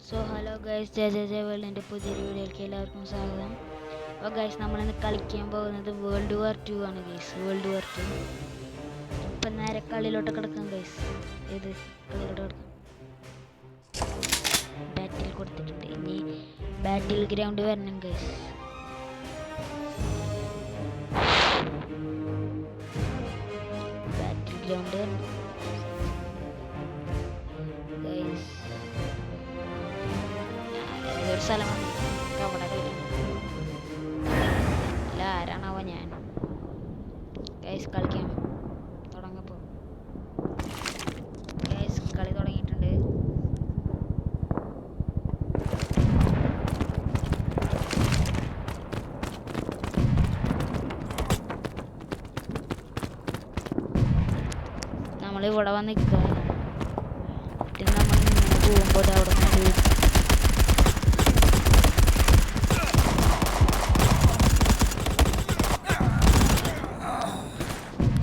So hello guys, J വേൾഡിൻ്റെ പുതിയൊരു വീഡിയോയിലേക്ക് എല്ലാവർക്കും സ്വാഗതം. അപ്പോൾ ഗൈസ്, നമ്മളിന്ന് കളിക്കാൻ പോകുന്നത് വേൾഡ് വാർ 2 ആണ് ഗൈസ്. വേൾഡ് വാർ 2 ഇപ്പം നേരെ കളിയിലോട്ട് കിടക്കാം ഗൈസ്. ഏത് കളിയിലോട്ട് കിടക്കാം? ബാറ്റിൽ കൊടുത്തിട്ടുണ്ട്. ഇനി ബാറ്റിൽ ഗ്രൗണ്ട് വരണം ഗൈസ്. ബാറ്റിൽ ഗ്രൗണ്ട് വരണം ഗൈസ്. ഒരു സ്ഥലമാണ് അവിടെ അല്ല, ആരാണാവോ ഞാൻ. ഗൈസ് കളിക്കാം, തുടങ്ങപ്പോ. ഗൈസ് കളി തുടങ്ങിയിട്ടുണ്ട്. നമ്മളിവിടെ വന്ന് നിൽക്കുക. പിന്നെ നമ്മൾ ഇങ്ങനെ പോകുമ്പോൾ അവിടെ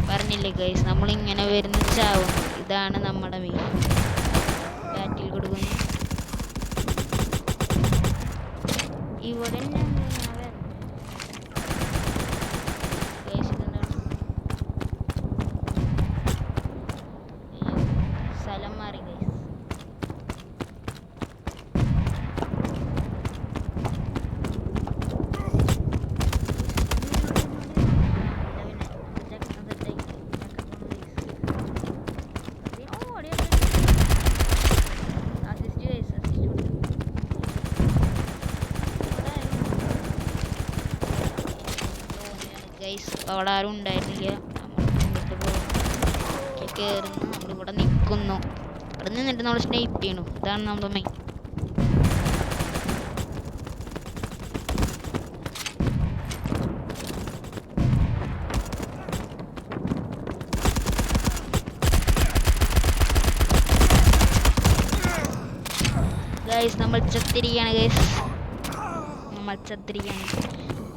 പറഞ്ഞില്ലേ ഗൈസ്, നമ്മളിങ്ങനെ വരുന്ന ചാവും. ഇതാണ് നമ്മുടെ മെയിൻ. ബാറ്റിൽ കൊടുക്കുന്നു. ഇവിടെ സ്ഥലം മാറി ഗൈസ്. അവിടെ ആരും ഉണ്ടായിരുന്നില്ല. കയറുന്നു, നമ്മളിവിടെ നിൽക്കുന്നു. ഇവിടെ നിന്നിട്ട് നമ്മൾ സ്നൈപ്പ് ചെയ്യണു. ഇതാണ് നമ്മുടെ മെയിൻ. ഗൈസ് നമ്മൾ ചത്തിരിക്കുകയാണ് ഗൈസ്. നമ്മൾ ചത്തിരിക്കുകയാണ്.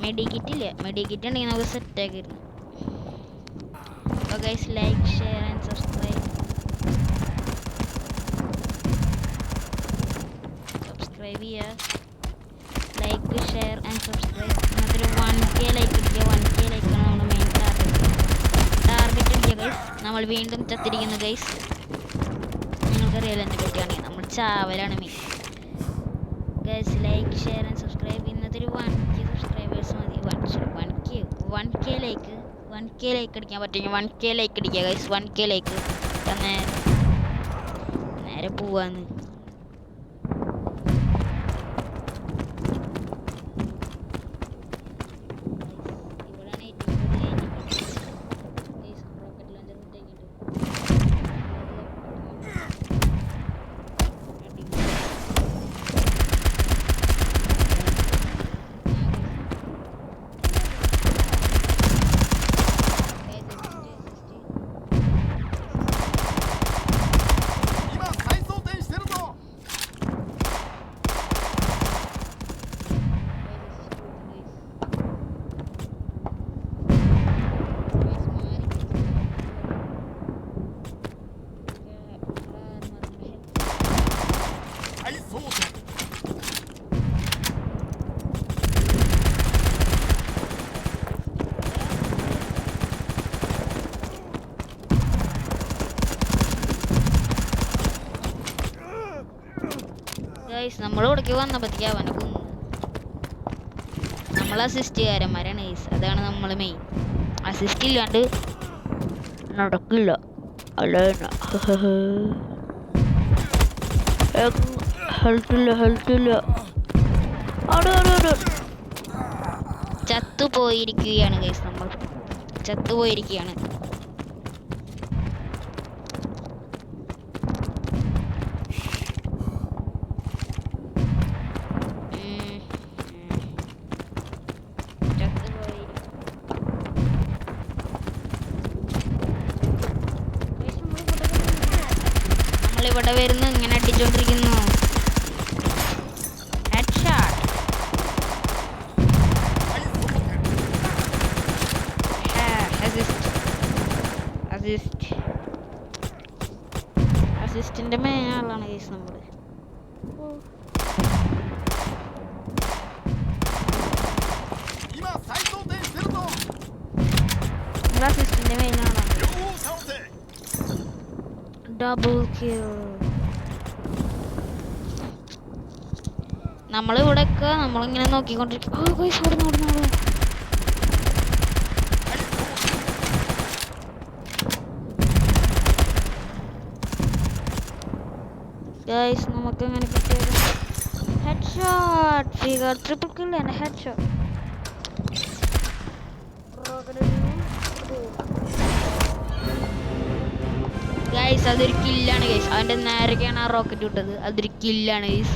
മെഡിക്കിറ്റ് ഇല്ല. മെഡിക്കിറ്റ് ഉണ്ടെങ്കിൽ നമുക്ക് സെറ്റ് ആക്കിയിരുന്നു. അപ്പോൾ guys, like, share and subscribe ചെയ്യുക. Like, share and subscribe. എന്നിട്ടൊരു 1K ലൈക്ക് ഇടിക്കുക. 1K ലൈക്കാണ് നമ്മുടെ മെയിൻ ടാർഗറ്റ് ഇടിക്കുക ഗൈസ്. നമ്മൾ വീണ്ടും ചത്തിരിക്കുന്നു ഗൈസ്. നിങ്ങൾക്കറിയാലോ എന്നെ പറ്റിയാണെങ്കിൽ നമ്മൾ ചാവലാണ് main. Guys like, share and subscribe. ഇന്നത്തൊരു 1K സബ്സ്ക്രൈബേഴ്സ് മതി. 1K ലൈക്ക് അടിക്കാൻ പറ്റുമെങ്കിൽ 1K ലൈക്ക് അടിക്കുക ഗൈസ്. 1K ലൈക്ക് നേരെ പോവാന്ന്. ഗൈസ് നമ്മളിവിടേക്ക് വന്നപ്പോഴത്തേക്ക് അവനെ കൊന്നു. നമ്മൾ അസിസ്റ്റുകാരന്മാരാണ് ഗൈസ്. അതാണ് നമ്മൾ മെയിൻ. അസിസ്റ്റ് ഇല്ലാണ്ട് നടക്കില്ല. ഹെൽത്തില്ല. ചത്തുപോയിരിക്കുകയാണ് ഗൈസ്. നമ്മൾ ചത്തുപോയിരിക്കുകയാണ്. ഇവിടെ വരുന്നു, ഇങ്ങനെ അടിച്ചോണ്ടിരിക്കുന്നു. അസിസ്റ്റിന്റെ മേലാണ് കേസ് നമ്മള്. അസിസ്റ്റന്റ് മെയിനാണ്. Double kill. നമ്മളിവിടെയൊക്കെ നമ്മളിങ്ങനെ നോക്കിക്കൊണ്ടിരിക്കും. ഗൈസ് നമുക്ക് അങ്ങനെ കിട്ടിയത് headshot. Figure triple kill and headshot. Guys അതൊരു കില്ലാണ് ഗൈസ്. അവൻ്റെ നേരൊക്കെയാണ് ആ റോക്കറ്റ് വിട്ടത്. അതൊരു കില്ലാണ് ഗൈസ്.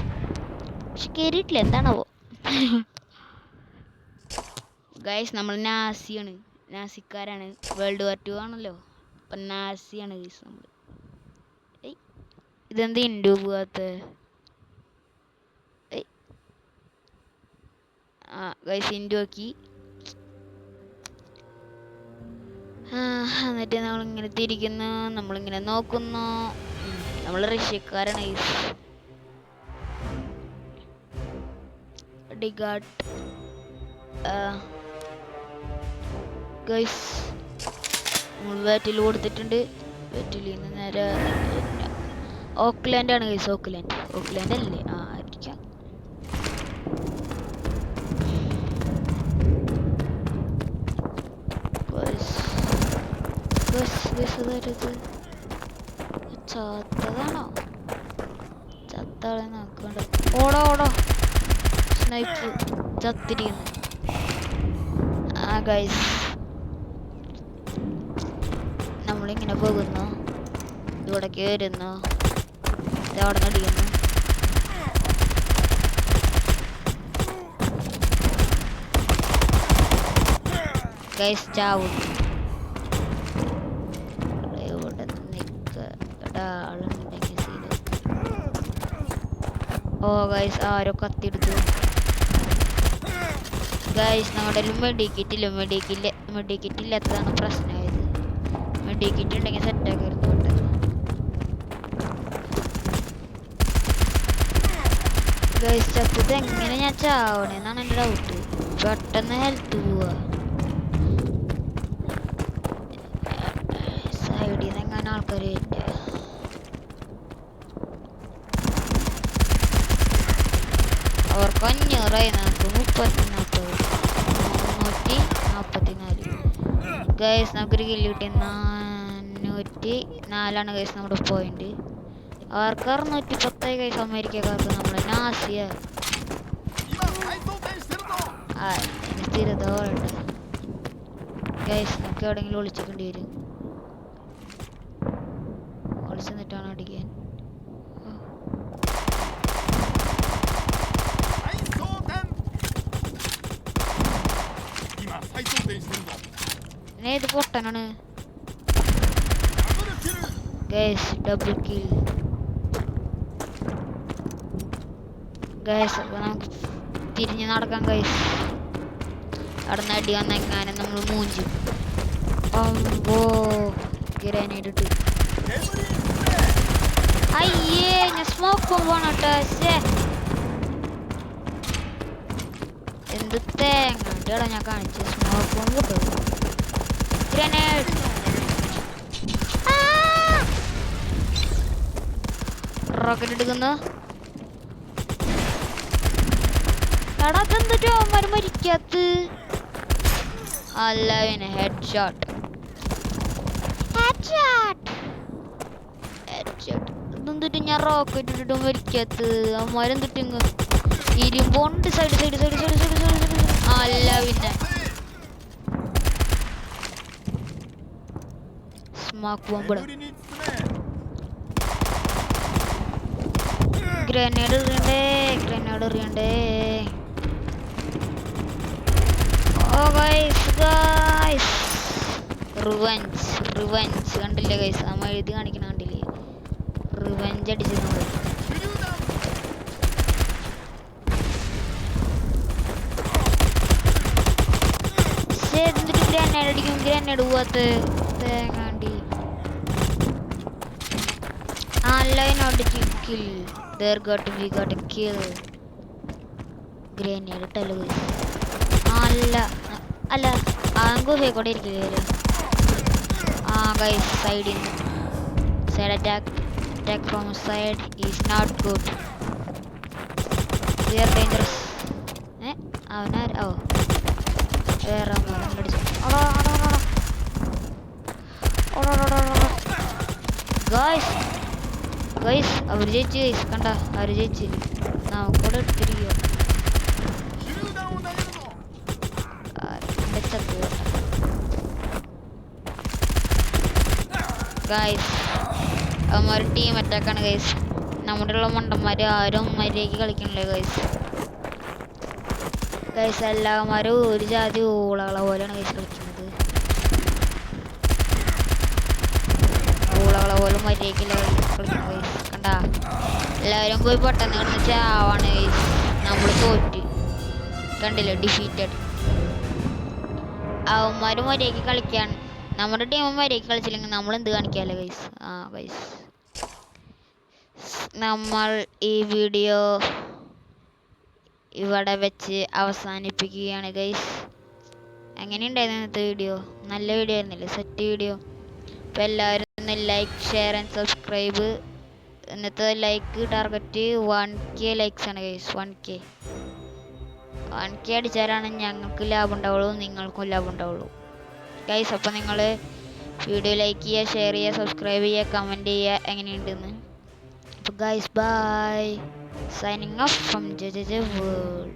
പക്ഷെ കയറിയിട്ടില്ല, എന്താണാവോ. ഗൈസ് നമ്മൾ നാസിയാണ്, നാസിക്കാരാണ്. വേൾഡ് വാർ 2 ആണല്ലോ, അപ്പം നാസിയാണ് ഗൈസ് നമ്മൾ. ഇതെന്ത് ഇൻഡു പോവാത്ത. ആ ഗൈസ് ഇൻഡു ആക്കി. എന്നിട്ട് നമ്മളിങ്ങനെ തിരിക്കുന്നു, നമ്മളിങ്ങനെ നോക്കുന്നു. നമ്മൾ റഷ്യക്കാരാണ് ഗൈസ്. ഡിഗാർഡ് ഗൈസ് നമ്മൾ ബാറ്റിൽ കൊടുത്തിട്ടുണ്ട്. ബാറ്റിൽ നിന്ന് നേരെ ഓക്ലാൻഡ് ആണ് ഗൈസ്. ഓക്ലാൻഡ് അല്ലേ? ആ ആയിരിക്കാം. ചത്തതാണോ? ചത്താളെ നോക്കണ്ട. ഓടോ സ്നൈപ്പ് ചത്തിരിക്കുന്നു. ആ ഗൈസ് നമ്മളിങ്ങനെ പോകുന്നു, ഇവിടേക്ക് വരുന്നു, അവിടെ നടിക്കുന്നു. ഗൈസ് ചാവും. ഇവിടെ നിൽക്കുന്നുണ്ടെങ്കിൽ ഓ ഗൈസ് ആരോ കത്തിയെടുത്തു. ഗൈസ് നമ്മുടെ മെഡിക്കിറ്റ് ഇല്ലാത്തതാണ് പ്രശ്നമായത്. മെഡിക്കിറ്റ് ഉണ്ടെങ്കിൽ സെറ്റാക്കരുത് പെട്ടെന്ന്. ഗൈസ് ചത്തത് എങ്ങനെ ഞാൻ ചാവണേന്നാണ് എൻ്റെ ഡൗട്ട്. പെട്ടെന്ന് ഹെൽത്ത് പോവാ. സൈഡിൽ നിന്ന് എങ്ങനെ ആൾക്കാർ അവർക്ക് 500 നമുക്ക് 344. ഗൈസ് നമുക്കൊരു കില്ല് കിട്ടി. 404 ഗൈസ് നമ്മുടെ പോയിന്റ്. അവർക്ക് 610 ഗൈസ്. അമേരിക്കക്കാർക്ക് നമ്മളെ നാസിയ സ്ഥിരത വേണ്ട ഗൈസ്. നമുക്ക് എവിടെയെങ്കിലും ഒളിച്ചിക്കേണ്ടി വരും. ഒളിച്ചു നിന്നിട്ടാണ് അടിക്കാൻ. ഏത് പൊട്ടനാണ് ഗൈസ്? Double kill guys. അപ്പൊ നമുക്ക് തിരിഞ്ഞ് നടക്കാം ഗൈസ്. അവിടെ നിന്ന് അടി വന്നെങ്ങാനും നമ്മൾ മൂഞ്ചും. ഗ്രാനേഡ് ഇട്ട്. അയ്യേ ഞാൻ സ്മോക്ക് പോവാണ് കേട്ടോ. എന്ത് തേങ്ങ ഞാൻ കാണിച്ചു. Smoke bomb grenade. റോക്കറ്റ് എടുക്കുന്നു. എടാ അതെന്തിട്ടോ മരിക്കാത്ത. അല്ല പിന്നെ ഹെഡ്ഷോട്ട്. ഇതെന്തിട്ട് ഞാൻ റോക്കറ്റ് ഇട്ടിട്ട് മരിക്കാത്ത. അവന്മാരെന്തിട്ട് ഇരുമ്പോണ്ട്. സൈഡ് അല്ല പിന്നെ സ്മോക്ക് ബോംബ്. ഗ്രനേഡ് എറിയണ്ടേ. ഓ ഗൈസ് റിവഞ്ച് കണ്ടില്ലേ ഗൈസ്? നമ്മ എഴുതി കാണിക്കണ കണ്ടില്ലേ? റിവഞ്ച് അടിച്ചത് നമ്മൾ. എന്നിട്ട് ഗ്രനേഡ് അടിക്കും. ഗ്രനേഡ് പോവാത്ത തേങ്ങാണ്ടി. Online or did you kill? We got a kill. Grenade ഇട്ടല്ലോ ഗൈസ്. അല്ല അല്ല ഗുഹയെ കൂടെ ഇരിക്കില്ലേ? ഗൈസ് സൈഡിൽ നിന്ന് side attack from side is not good. We are dangerous. അവനാ വേറെ ഗൈസ് അവർ ജയിച്ചു ഗൈസ്. കണ്ട അവർ ജയിച്ച് നമുക്കൂടെ എടുത്തിരിക്കോ ഗൈസ്. അവന്മാർ ടീം അറ്റാക്കാണ് ഗൈസ്. നമ്മുടെ ഉള്ള മണ്ടന്മാർ ആരും മര്യാദയ്ക്ക് കളിക്കണില്ലേ ഗൈസ്. ഗൈസ് എല്ലാവന്മാരും ഒരു ജാതി ഊളകളെ പോലെയാണ് ഗൈസ് കളിക്കുന്നത്. ഊളകളെ പോലും മര്യാദയ്ക്ക് കളിക്കുന്നത് ഗൈസ്. കണ്ട എല്ലാവരും പോയി പെട്ടെന്ന് കിടന്ന് ചാവാണ് ഗൈസ്. നമ്മൾ തോറ്റ് കണ്ടില്ലേ, ഡിഫീറ്റഡ്. അവന്മാരും മര്യാദയ്ക്ക് കളിക്കാൻ നമ്മുടെ ടീം മര്യാദയ്ക്ക് കളിച്ചില്ലെങ്കിൽ നമ്മൾ എന്ത് കാണിക്കാല്ലേ ഗൈസ്. ഗൈസ് നമ്മൾ ഈ വീഡിയോ ഇവിടെ വെച്ച് അവസാനിപ്പിക്കുകയാണ് ഗൈസ്. എങ്ങനെയുണ്ടായിരുന്നു ഇന്നത്തെ വീഡിയോ? നല്ല വീഡിയോ ആയിരുന്നില്ലേ? Set video. അപ്പോൾ എല്ലാവരും ഒന്ന് ലൈക്ക് ഷെയർ ആൻഡ് സബ്സ്ക്രൈബ്. ഇന്നത്തെ ലൈക്ക് ടാർഗറ്റ് 1K ലൈക്സ് ആണ് ഗൈസ്. 1K അടിച്ചാലാണ് ഞങ്ങൾക്ക് ലാഭം ഉണ്ടാവുള്ളൂ, നിങ്ങൾക്കും ലാഭം ഉണ്ടാവുള്ളൂ ഗൈസ്. അപ്പോൾ നിങ്ങൾ വീഡിയോ ലൈക്ക് ചെയ്യുക, ഷെയർ ചെയ്യുക, സബ്സ്ക്രൈബ് ചെയ്യുക, കമൻറ്റ് ചെയ്യുക എങ്ങനെയുണ്ടെന്ന്. അപ്പോൾ guys bye. Signing off from JJJ World.